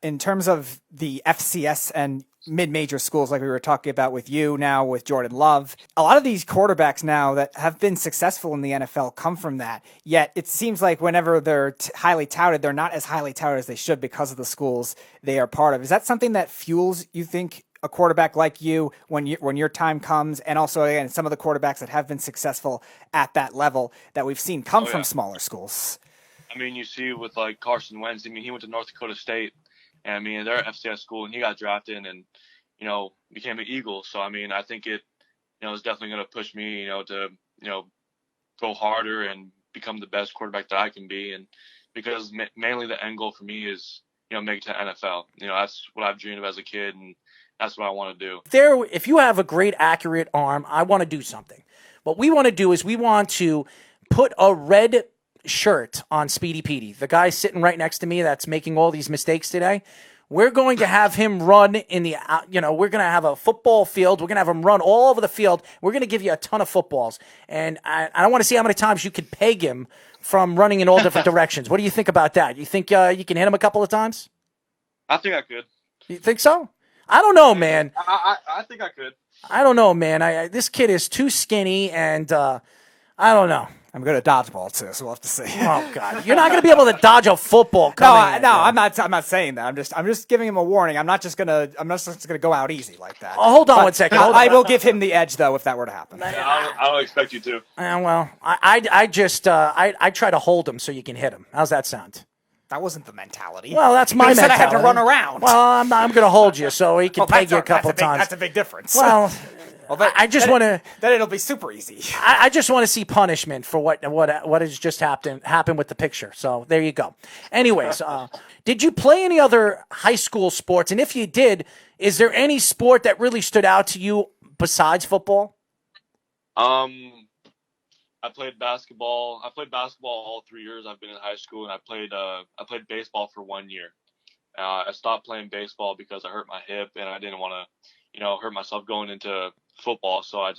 in terms of the FCS and mid-major schools like we were talking about with you now with Jordan Love, a lot of these quarterbacks now that have been successful in the NFL come from that. Yet it seems like whenever they're highly touted, they're not as highly touted as they should because of the schools they are part of. Is that something that fuels, you think, a quarterback like you when your time comes? And also, again, some of the quarterbacks that have been successful at that level that we've seen come from smaller schools. I mean, you see with like Carson Wentz, I mean, he went to North Dakota State, and I mean, they're FCS school, and he got drafted and, became an Eagle. So, I mean, I think it, is definitely going to push me, to, go harder and become the best quarterback that I can be. And because mainly the end goal for me is, make it to NFL. That's what I've dreamed of as a kid, and that's what I want to do. If you have a great, accurate arm, I want to do something. What we want to do is we want to put a red shirt on Speedy Petey, the guy sitting right next to me that's making all these mistakes today. We're going to have him run in the, we're going to have a football field. We're going to have him run all over the field. We're going to give you a ton of footballs. And I want to see how many times you could peg him from running in all different directions. What do you think about that? You think you can hit him a couple of times? I think I could. You think so? I don't know, man. I think I could. I don't know, man. This kid is too skinny, and I don't know. I'm good at dodgeball too, so we'll have to see. Oh God, you're not going to be able to dodge a football. I'm not saying that. I'm just giving him a warning. I'm not just gonna go out easy like that. Oh, hold on one second. I will give him the edge though if that were to happen. I don't expect you to. I try to hold him so you can hit him. How's that sound? That wasn't the mentality. Well, that's my mentality. I had to run around. Well, I'm going to hold you so he can peg you a couple of times. That's a big difference. Well, I just want to. Then it'll be super easy. I just want to see punishment for what has just happened with the picture. So there you go. Anyways, did you play any other high school sports? And if you did, is there any sport that really stood out to you besides football? I played basketball. I played basketball all 3 years I've been in high school, and I played baseball for 1 year. I stopped playing baseball because I hurt my hip, and I didn't want to, hurt myself going into football. So I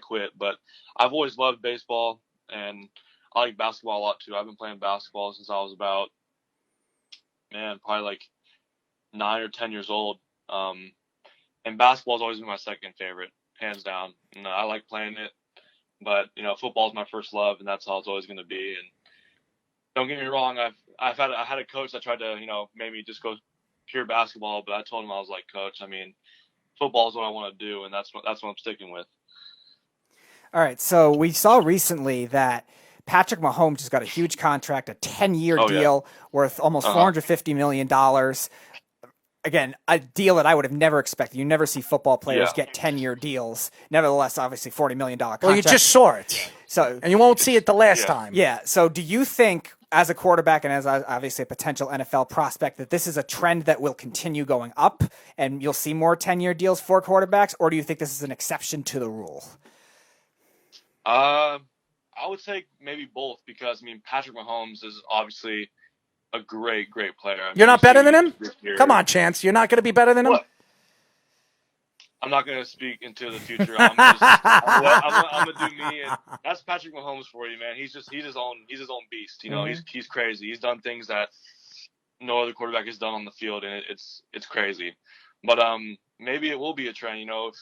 quit. But I've always loved baseball, and I like basketball a lot too. I've been playing basketball since I was about, probably like 9 or 10 years old. And basketball's always been my second favorite, hands down. And I like playing it. But, football is my first love, and that's how it's always going to be. And don't get me wrong, I had a coach that tried to, make me just go pure basketball, but I told him, I was like, Coach, I mean, football is what I want to do, and that's what I'm sticking with. All right, so we saw recently that Patrick Mahomes just got a huge contract, a 10-year deal worth almost $450 million. Again, a deal that I would have never expected. You never see football players get 10-year deals. Nevertheless, obviously, $40 million contract. Well, you just saw it. And you won't see it the last time. Yeah. So do you think, as a quarterback and as obviously a potential NFL prospect, that this is a trend that will continue going up and you'll see more 10-year deals for quarterbacks? Or do you think this is an exception to the rule? I would say maybe both because, Patrick Mahomes is obviously – a great player. You're not better than him? Come on, Chance. You're not going to be better than him? I'm not going to speak into the future. I'm going to do me. And that's Patrick Mahomes for you, man. He's his own beast. He's crazy. He's done things that no other quarterback has done on the field, and it's crazy. But maybe it will be a trend. If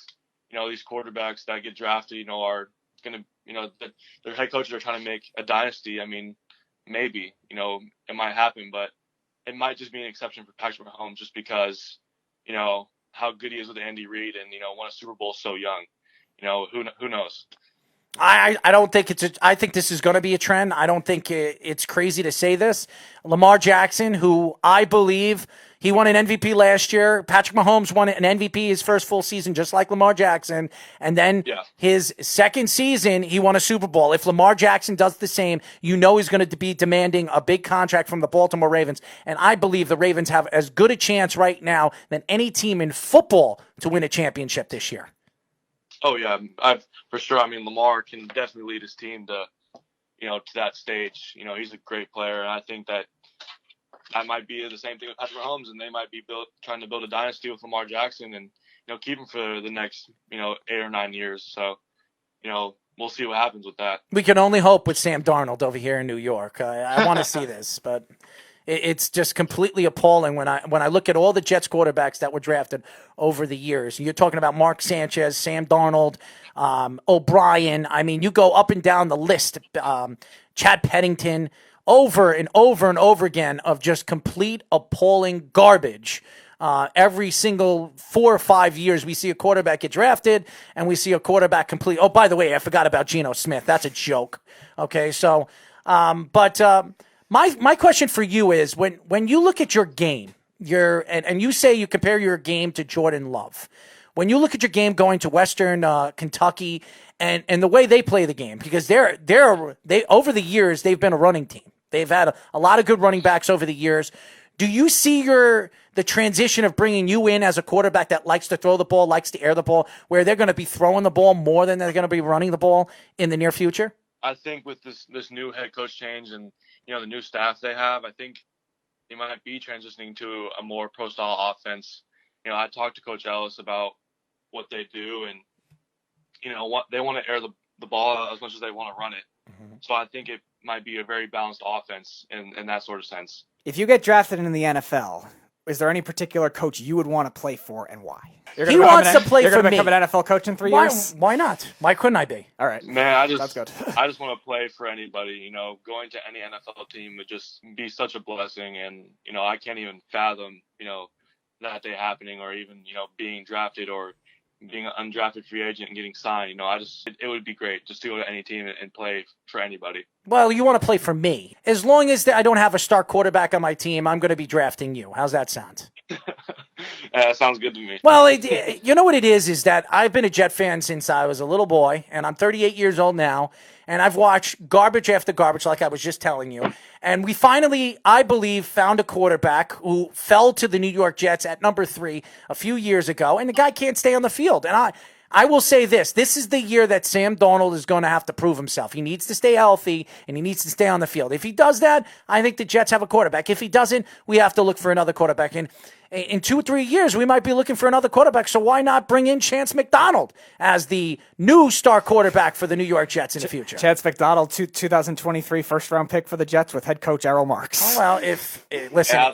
these quarterbacks that get drafted, are going to, their head coaches are trying to make a dynasty. Maybe, it might happen, but it might just be an exception for Patrick Mahomes just because, how good he is with Andy Reid and, won a Super Bowl so young. Who knows? I don't think I think this is going to be a trend. I don't think it's crazy to say this. Lamar Jackson, who I believe he won an MVP last year. Patrick Mahomes won an MVP his first full season, just like Lamar Jackson. And then his second season, he won a Super Bowl. If Lamar Jackson does the same, he's going to be demanding a big contract from the Baltimore Ravens. And I believe the Ravens have as good a chance right now than any team in football to win a championship this year. Oh, yeah, for sure. Lamar can definitely lead his team to that stage. He's a great player, and I think that might be the same thing with Patrick Mahomes, and they might be trying to build a dynasty with Lamar Jackson and, keep him for the next, 8 or 9 years. So, we'll see what happens with that. We can only hope with Sam Darnold over here in New York. I want to see this, but It's just completely appalling when I look at all the Jets quarterbacks that were drafted over the years. You're talking about Mark Sanchez, Sam Darnold, O'Brien. I mean, you go up and down the list. Chad Pennington, over and over and over again of just complete appalling garbage. Every single 4 or 5 years, we see a quarterback get drafted, and we see a quarterback complete. Oh, by the way, I forgot about Geno Smith. That's a joke. Okay, so, my question for you is when you look at your game, and you say you compare your game to Jordan Love. When you look at your game going to Western Kentucky and the way they play the game, because they over the years they've been a running team. They've had a lot of good running backs over the years. Do you see the transition of bringing you in as a quarterback that likes to throw the ball, likes to air the ball, where they're going to be throwing the ball more than they're going to be running the ball in the near future? I think with this new head coach change and the new staff they have, I think they might be transitioning to a more pro style offense. I talked to Coach Ellis about what they do, and what they want to air the ball as much as they want to run it. Mm-hmm. So I think it might be a very balanced offense in that sort of sense. If you get drafted in the NFL, is there any particular coach you would want to play for and why? He wants to play for me. You're going to become an NFL coach in 3 years? Why not? Why couldn't I be? All right. Man, that's good. I just want to play for anybody. Going to any NFL team would just be such a blessing. And, I can't even fathom, that day happening, or even, being drafted or being an undrafted free agent and getting signed. It would be great just to go to any team and play for anybody. Well, you want to play for me. As long as I don't have a star quarterback on my team, I'm going to be drafting you. How's that sound? That sounds good to me. Well, you know what it is that I've been a Jet fan since I was a little boy, and I'm 38 years old now, and I've watched garbage after garbage, like I was just telling you. And we finally, I believe, found a quarterback who fell to the New York Jets at number 3 a few years ago, and the guy can't stay on the field. And I will say this is the year that Sam Darnold is going to have to prove himself. He needs to stay healthy, and he needs to stay on the field. If he does that, I think the Jets have a quarterback. If he doesn't, we have to look for another quarterback. And in 2 or 3 years, we might be looking for another quarterback, so why not bring in Chance McDonald as the new star quarterback for the New York Jets in the future? Chance McDonald, 2023 first-round pick for the Jets with head coach Errol Marks. Oh, well, listen,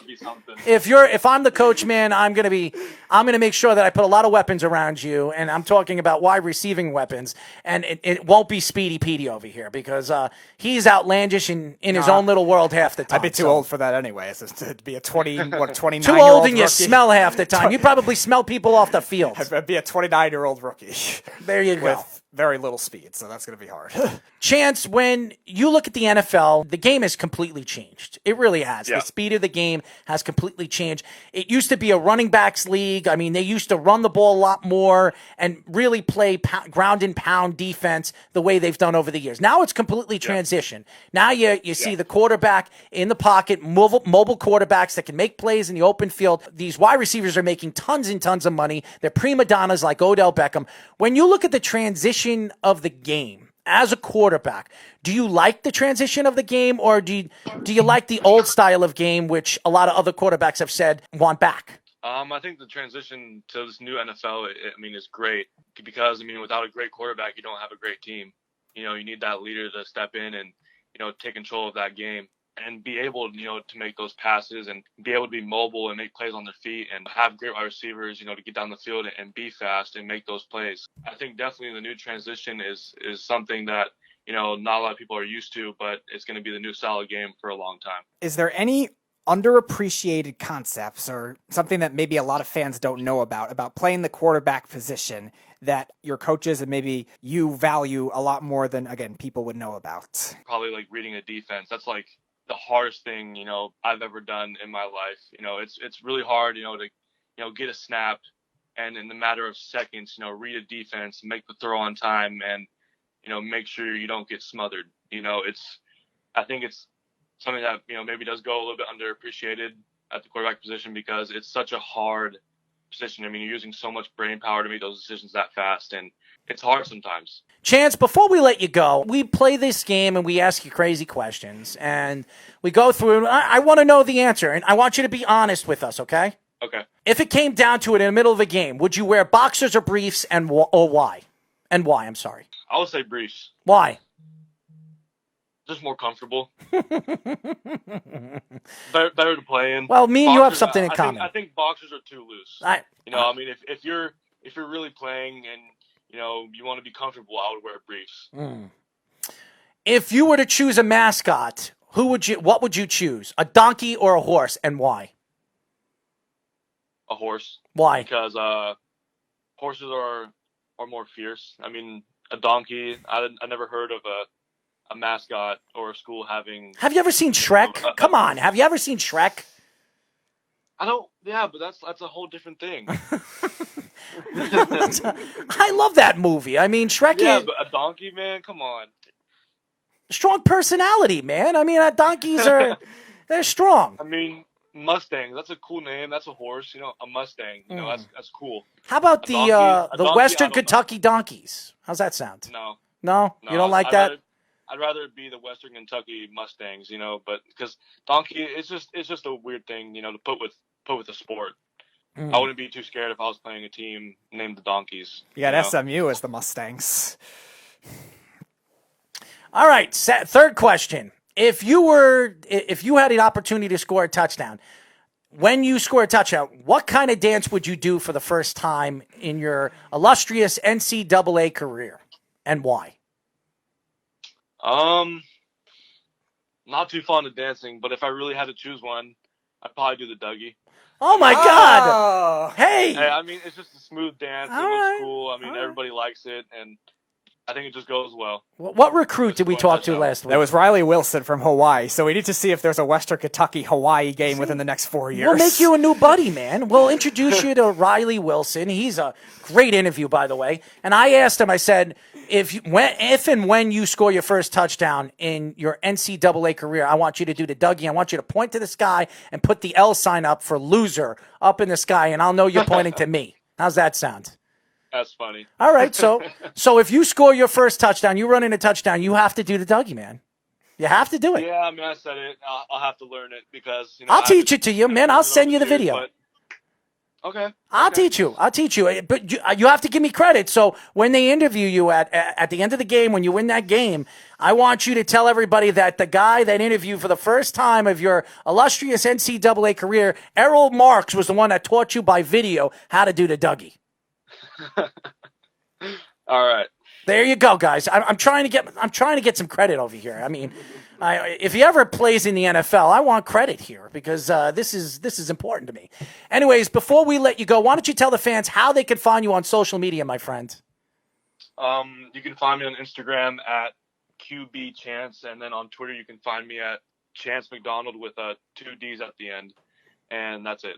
if I'm the coach, man, I'm gonna make sure that I put a lot of weapons around you, and I'm talking about wide receiving weapons, and it won't be Speedy Petey over here because he's outlandish in his own little world half the time. I'd be too old for that anyway. To be a 29-year-old too old and you smell half the time. You probably smell people off the field. I'd be a 29-year-old rookie. There you go. With very little speed, so that's going to be hard. Chance, when you look at the NFL, the game has completely changed. It really has. Yeah. The speed of the game has completely changed. It used to be a running backs league. I mean, they used to run the ball a lot more and really play ground and pound defense the way they've done over the years. Now it's completely transitioned. Now you see the quarterback in the pocket, mobile quarterbacks that can make plays in the open field. These wide receivers are making tons and tons of money. They're prima donnas like Odell Beckham. When you look at the transition of the game as a quarterback, do you like the transition of the game, or do you like the old style of game, which a lot of other quarterbacks have said want back? I think the transition to this new NFL, is great because, without a great quarterback, you don't have a great team. You need that leader to step in and, take control of that game and be able, to make those passes and be able to be mobile and make plays on their feet and have great wide receivers, to get down the field and be fast and make those plays. I think definitely the new transition is something that, not a lot of people are used to, but it's going to be the new style of game for a long time. Is there any underappreciated concepts or something that maybe a lot of fans don't know about playing the quarterback position that your coaches and maybe you value a lot more than, again, people would know about? Probably like reading a defense. That's like the hardest thing, I've ever done in my life. It's really hard, to get a snap and in the matter of seconds, read a defense, make the throw on time and, make sure you don't get smothered. I think it's something that, maybe does go a little bit underappreciated at the quarterback position because it's such a hard position. You're using so much brain power to make those decisions that fast, and it's hard sometimes. Chance, before we let you go, we play this game and we ask you crazy questions, and we go through. I want to know the answer, and I want you to be honest with us, okay? Okay. If it came down to it in the middle of a game, would you wear boxers or briefs, or why? And why? I'm sorry. I would say briefs. Why? Just more comfortable. Better to play in. Well, me and you have Boxers, something in I common. I think boxers are too loose. I mean, if you're really playing and you want to be comfortable, I would wear briefs. If you were to choose a mascot, what would you choose? A donkey or a horse, and why? A horse. Why? Because horses are more fierce. I mean, a donkey. I never heard of a mascot or a school having. Have you ever seen Shrek? Come on, have you ever seen Shrek? I don't. Yeah, but that's a whole different thing. I love that movie. I mean, Shrek Yeah, is but a donkey, man. Come on. strong personality, man. I mean, donkeys they're strong. I mean, Mustang. That's a cool name. That's a horse. A Mustang. That's cool. How about the donkey, Western Kentucky donkeys? How's that sound? No, You don't like that? I'd rather it be the Western Kentucky Mustangs. But because donkey, it's just a weird thing. To put with a sport. I wouldn't be too scared if I was playing a team named the Donkeys. You got SMU as the Mustangs. All right, third question. If you had an opportunity to score a touchdown, when you score a touchdown, what kind of dance would you do for the first time in your illustrious NCAA career, and why? Not too fond of dancing, but if I really had to choose one, I'd probably do the Dougie. Oh my God! Hey, I mean, it's just a smooth dance. It looks cool. I mean, everybody likes it, and I think it just goes well. What recruit did we talk to last week? That was Riley Wilson from Hawaii. So we need to see if there's a Western Kentucky Hawaii game within the next 4 years. We'll make you a new buddy, man. We'll introduce you to Riley Wilson. He's a great interview, by the way. And I asked him, I said, if and when you score your first touchdown in your NCAA career, I want you to do the Dougie. I want you to point to the sky and put the L sign up for loser up in the sky, and I'll know you're pointing to me. How's that sound? That's funny. All right, so if you score your first touchdown, you run in a touchdown, you have to do the Dougie, man. You have to do it. Yeah, I mean, I said it. I'll have to learn it because I'll teach it to you, man. I'll send you the video. Okay. I'll teach you. But you have to give me credit. So when they interview you at the end of the game, when you win that game, I want you to tell everybody that the guy that interviewed for the first time of your illustrious NCAA career, Errol Marks, was the one that taught you by video how to do the Dougie. All right. There you go, guys. I'm trying to get some credit over here. I mean, if he ever plays in the NFL, I want credit here because this is important to me. Anyways, before we let you go, why don't you tell the fans how they can find you on social media, my friend? You can find me on Instagram at QBChance, and then on Twitter you can find me at Chance McDonald with 2 D's at the end, and that's it.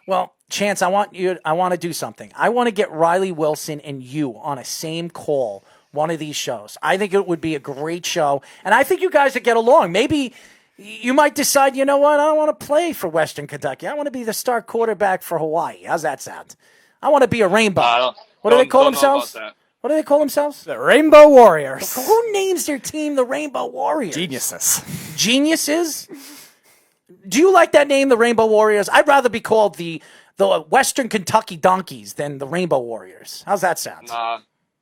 Well, Chance, I want to do something. I want to get Riley Wilson and you on a same call one of these shows. I think it would be a great show, and I think you guys would get along. Maybe you might decide, you know what, I don't want to play for Western Kentucky. I want to be the star quarterback for Hawaii. How's that sound? I want to be a rainbow. What do they call themselves? What do they call themselves? The Rainbow Warriors. Who names their team the Rainbow Warriors? Geniuses. Geniuses? Do you like that name, the Rainbow Warriors? I'd rather be called the Western Kentucky Donkeys than the Rainbow Warriors. How's that sound?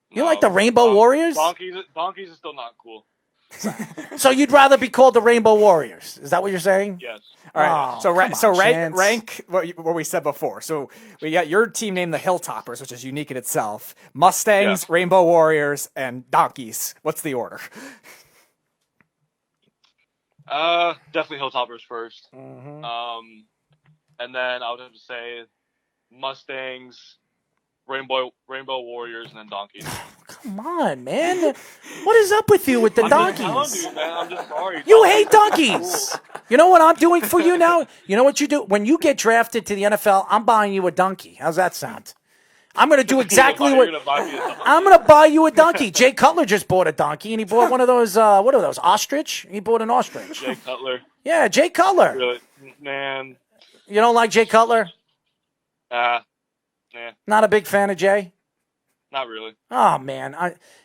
You like the Rainbow Warriors? Donkeys is still not cool. So you'd rather be called the Rainbow Warriors? Is that what you're saying? Yes. All right. Chance. Rank what we said before. So we got your team named the Hilltoppers, which is unique in itself. Mustangs, Yeah. Rainbow Warriors, and Donkeys. What's the order? Definitely Hilltoppers first. Mm-hmm. And then I would have to say Mustangs, Rainbow Warriors, and then Donkeys. Come on, man. What is up with you with the Donkeys? I'm just telling you, man. I'm just sorry. You hate donkeys. You know what I'm doing for you now? You know what you do? When you get drafted to the NFL, I'm buying you a donkey. How's that sound? I'm going to do exactly what... I'm going to buy you a donkey. Jay Cutler just bought a donkey, and he bought one of those, what are those, ostrich? He bought an ostrich. Jay Cutler. Yeah, Jay Cutler. Really? Man. You don't like Jay Cutler? Yeah. Not a big fan of Jay? Not really. Oh, man.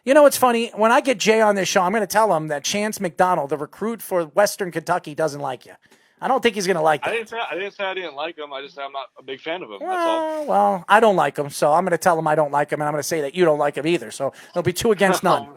You know what's funny? When I get Jay on this show, I'm going to tell him that Chance McDonald, the recruit for Western Kentucky, doesn't like you. I don't think he's going to like that. I didn't say I didn't like him. I just said I'm not a big fan of him. That's all. Well, I don't like him, so I'm going to tell him I don't like him, and I'm going to say that you don't like him either. So it'll be 2 against none.